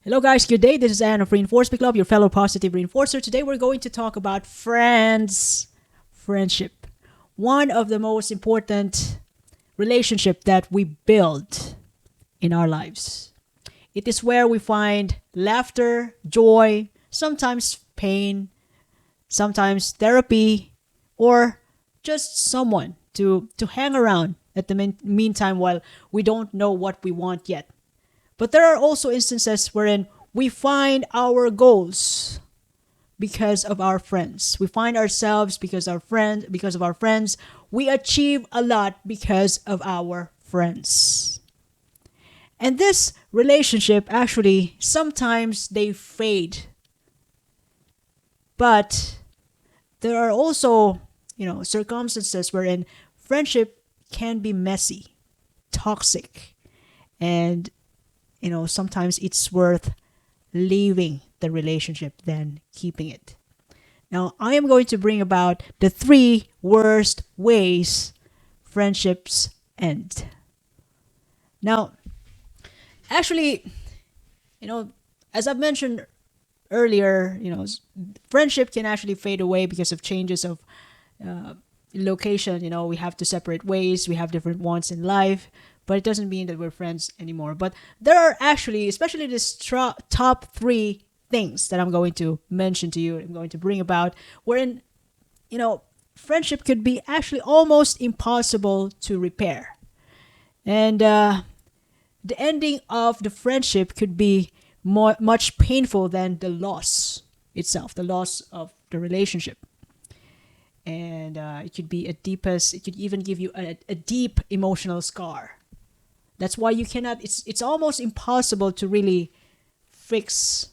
Hello guys, good day. This is Anne of Reinforcement Club, your fellow positive reinforcer. Today we're going to talk about friendship. One of the most important relationship that we build in our lives. It is where we find laughter, joy, sometimes pain, sometimes therapy, or just someone to hang around at the meantime while we don't know what we want yet. But there are also instances wherein we find our goals because of our friends. We find ourselves because of our friends. We achieve a lot because of our friends. And this relationship actually sometimes they fade. But there are also, circumstances wherein friendship can be messy, toxic, and sometimes it's worth leaving the relationship than keeping it. Now, I am going to bring about the three worst ways friendships end. Now, actually, you know, as I've mentioned earlier, friendship can actually fade away because of changes of uh, location. We have to separate ways. We have different wants in life, but it doesn't mean that we're friends anymore. But there are actually, especially this top three things that I'm going to mention to you, I'm going to bring about, wherein, you know, friendship could be actually almost impossible to repair. And the ending of the friendship could be much painful than the loss itself, the loss of the relationship. And it could be it could even give you a deep emotional scar. That's why you cannot, it's almost impossible to really fix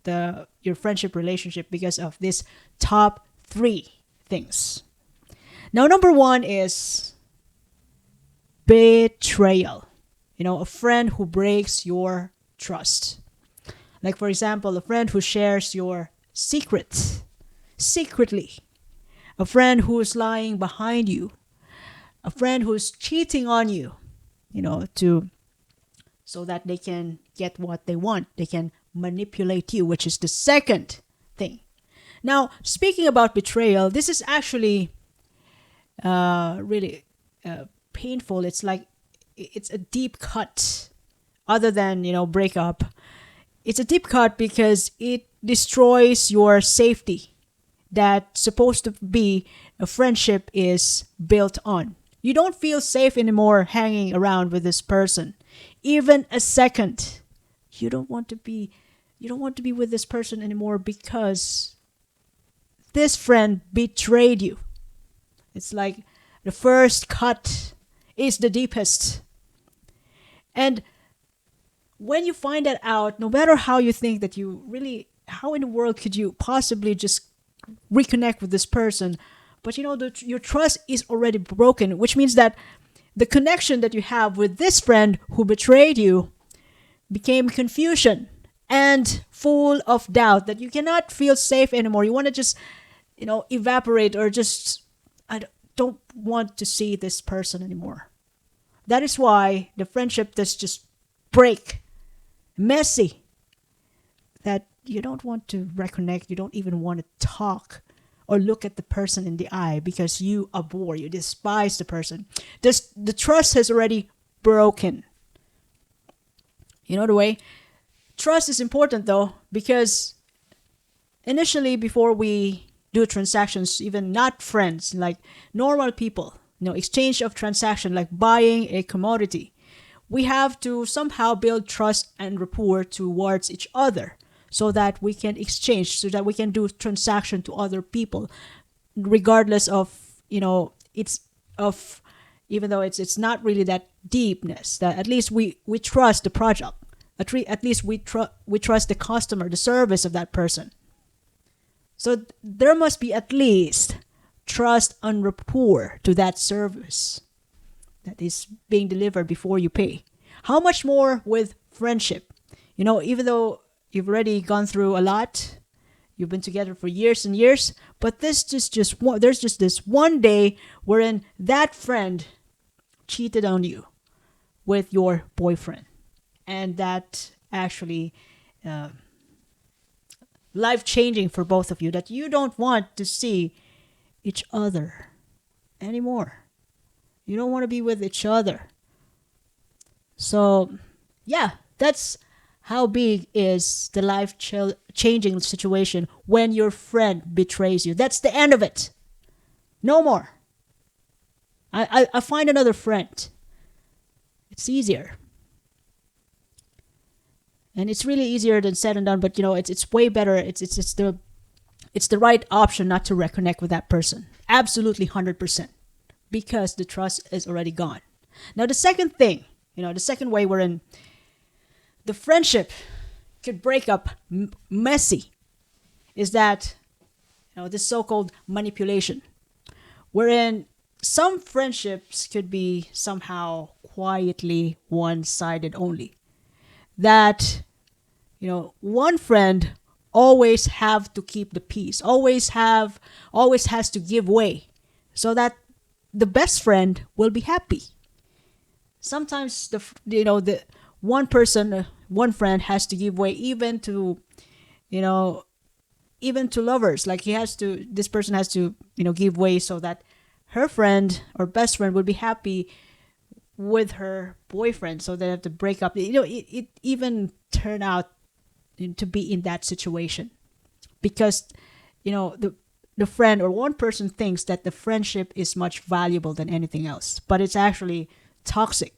your friendship relationship because of this top three things. Now, number one is betrayal. A friend who breaks your trust. Like, for example, a friend who shares your secrets secretly, a friend who's lying behind you, a friend who's cheating on you, to so that they can get what they want. They can manipulate you, which is the second thing. Now, speaking about betrayal, this is actually really painful. It's like it's a deep cut, other than breakup. It's a deep cut because it destroys your safety that supposed to be a friendship is built on. You don't feel safe anymore hanging around with this person. Even a second. You don't want to be with this person anymore because this friend betrayed you. It's like the first cut is the deepest. And when you find that out, no matter how you think that how in the world could you possibly just reconnect with this person, but your trust is already broken, which means that the connection that you have with this friend who betrayed you became confusion and full of doubt, that you cannot feel safe anymore. You want to just evaporate, or just don't want to see this person anymore. That is why the friendship does just break, messy, that you don't want to reconnect. You don't even want to talk or look at the person in the eye because you abhor, you despise the person. The trust has already broken. You know the way? Trust is important though, because initially, before we do transactions, even not friends, like normal people, exchange of transaction, like buying a commodity, we have to somehow build trust and rapport towards each other so that we can exchange, so that we can do transaction to other people, regardless of, it's of, even though it's not really that deepness, that at least we trust the project. At least we trust the customer, the service of that person. So there must be at least trust and rapport to that service that is being delivered before you pay. How much more with friendship? Even though you've already gone through a lot, you've been together for years and years, but there's just this one day wherein that friend cheated on you with your boyfriend, and that actually uh, life changing for both of you, that you don't want to see each other anymore. You don't want to be with each other. So, yeah, that's how big is the life changing situation when your friend betrays you. That's the end of it. No more. I find another friend. It's easier. And it's really easier than said and done, but it's way better. It's the right option not to reconnect with that person. Absolutely 100%. Because the trust is already gone. Now the second thing, the second way wherein the friendship could break up messy is that this so-called manipulation, wherein some friendships could be somehow quietly one-sided only. That one friend always have to keep the peace, always has to give way, so that the best friend will be happy. Sometimes the one friend has to give way you know even to lovers. Like this person has to give way so that her friend or best friend would be happy with her boyfriend, so they have to break up. It even turned out to be in that situation because the friend or one person thinks that the friendship is much valuable than anything else, but it's actually toxic.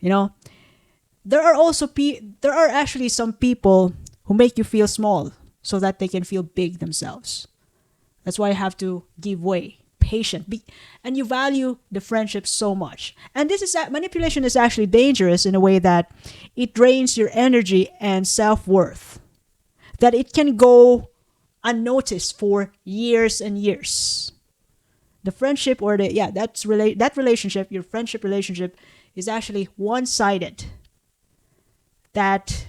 There are actually some people who make you feel small so that they can feel big themselves. That's why you have to give way, patient, and you value the friendship so much. And manipulation is actually dangerous in a way that it drains your energy and self-worth. That it can go unnoticed for years and years. The friendship or that relationship, your friendship relationship, is actually one-sided. That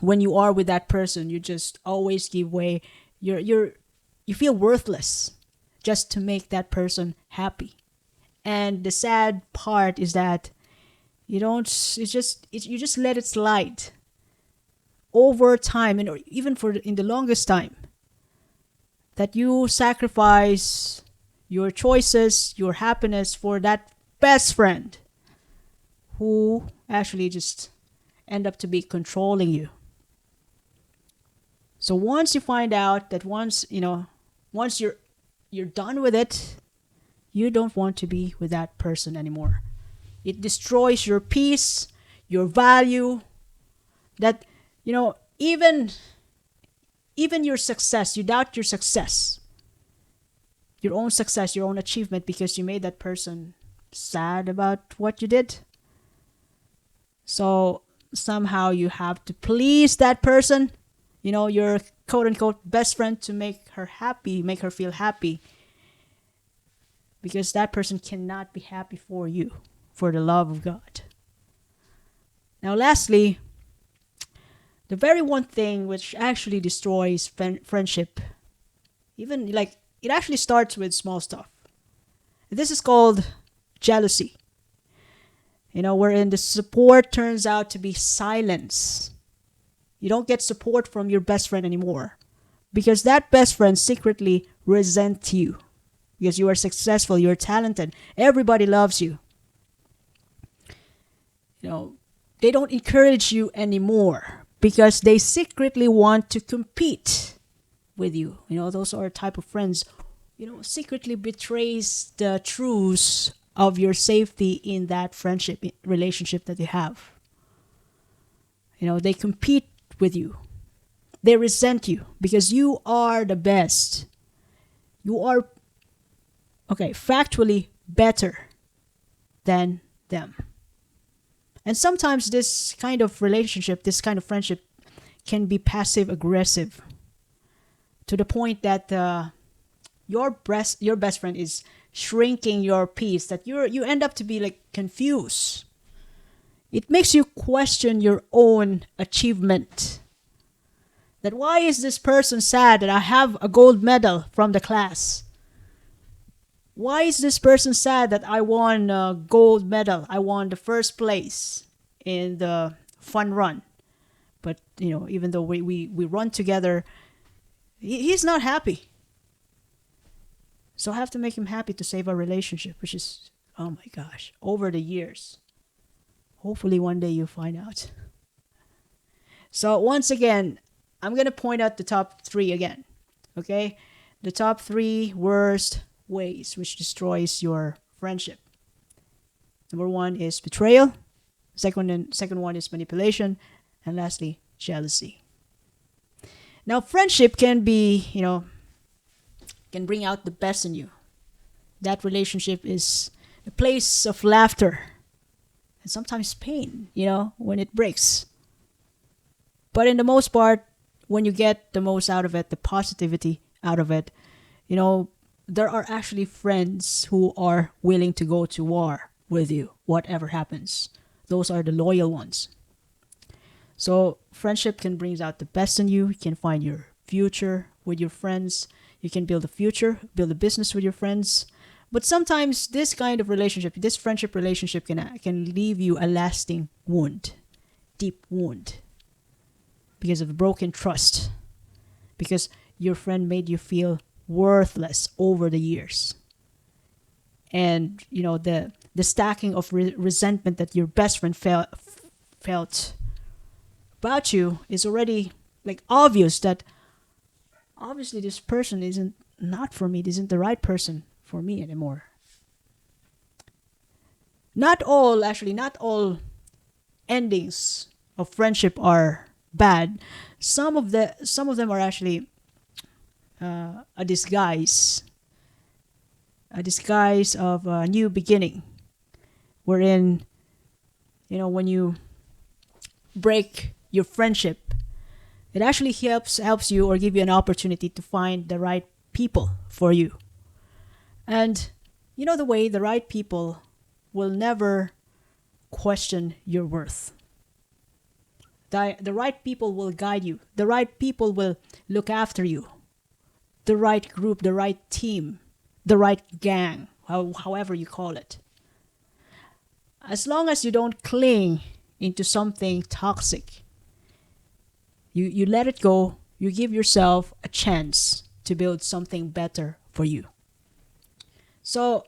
when you are with that person, you just always give way. You feel worthless just to make that person happy. And the sad part is that you just let it slide over time, and or even in the longest time, that you sacrifice your choices, your happiness for that best friend who actually just end up to be controlling you. So once you find out that once you're done with it, you don't want to be with that person anymore. It destroys your peace, your value. That even your success, you doubt your success, your own success, your own achievement, because you made that person sad about what you did. So somehow you have to please that person, your quote unquote best friend, to make her happy, make her feel happy, because that person cannot be happy for you, for the love of God. Now lastly, the very one thing which actually destroys friendship, even like it actually starts with small stuff. This is called jealousy. Wherein the support turns out to be silence. You don't get support from your best friend anymore because that best friend secretly resents you because you are successful, you're talented, everybody loves you. They don't encourage you anymore because they secretly want to compete with you. Those are type of friends, secretly betrays the truths of your safety in that friendship relationship that you have. They compete with you. They resent you because you are the best. You are, factually better than them. And sometimes this kind of relationship, this kind of friendship can be passive aggressive to the point that your best friend is shrinking your peace, that you end up to be like confused. It makes you question your own achievement. That why is this person sad that I have a gold medal from the class? Why is this person sad that I won a gold medal? I won the first place in the fun run. But even though we run together, he's not happy. So I have to make him happy to save our relationship, which is, oh my gosh, over the years. Hopefully one day you'll find out. So once again, I'm going to point out the top three again. Okay? The top three worst ways which destroys your friendship. Number one is betrayal. Second one is manipulation. And lastly, jealousy. Now, friendship can be, can bring out the best in you. That relationship is a place of laughter and sometimes pain, when it breaks. But in the most part, when you get the most out of it, the positivity out of it, there are actually friends who are willing to go to war with you, whatever happens. Those are the loyal ones. So friendship can bring out the best in you. You can find your future with your friends. You can build a future, build a business with your friends. But sometimes this kind of relationship, this friendship relationship can leave you a lasting wound, deep wound, because of broken trust, because your friend made you feel worthless over the years. And, the stacking of resentment that your best friend felt about you is already like obvious that obviously this person isn't not for me. This isn't the right person for me anymore. Not all endings of friendship are bad. Some of them are actually a disguise of a new beginning, wherein when you break your friendship, it actually helps you or give you an opportunity to find the right people for you. And the way the right people will never question your worth. The right people will guide you. The right people will look after you. The right group, the right team, the right gang, however you call it. As long as you don't cling into something toxic, you let it go, you give yourself a chance to build something better for you. So,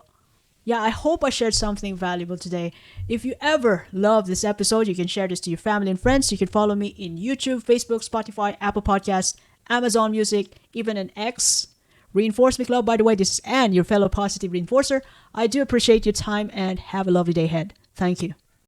yeah, I hope I shared something valuable today. If you ever love this episode, you can share this to your family and friends. You can follow me in YouTube, Facebook, Spotify, Apple Podcasts, Amazon Music, even an X. Reinforce Me Club, by the way, this is Anne, your fellow positive reinforcer. I do appreciate your time and have a lovely day ahead. Thank you.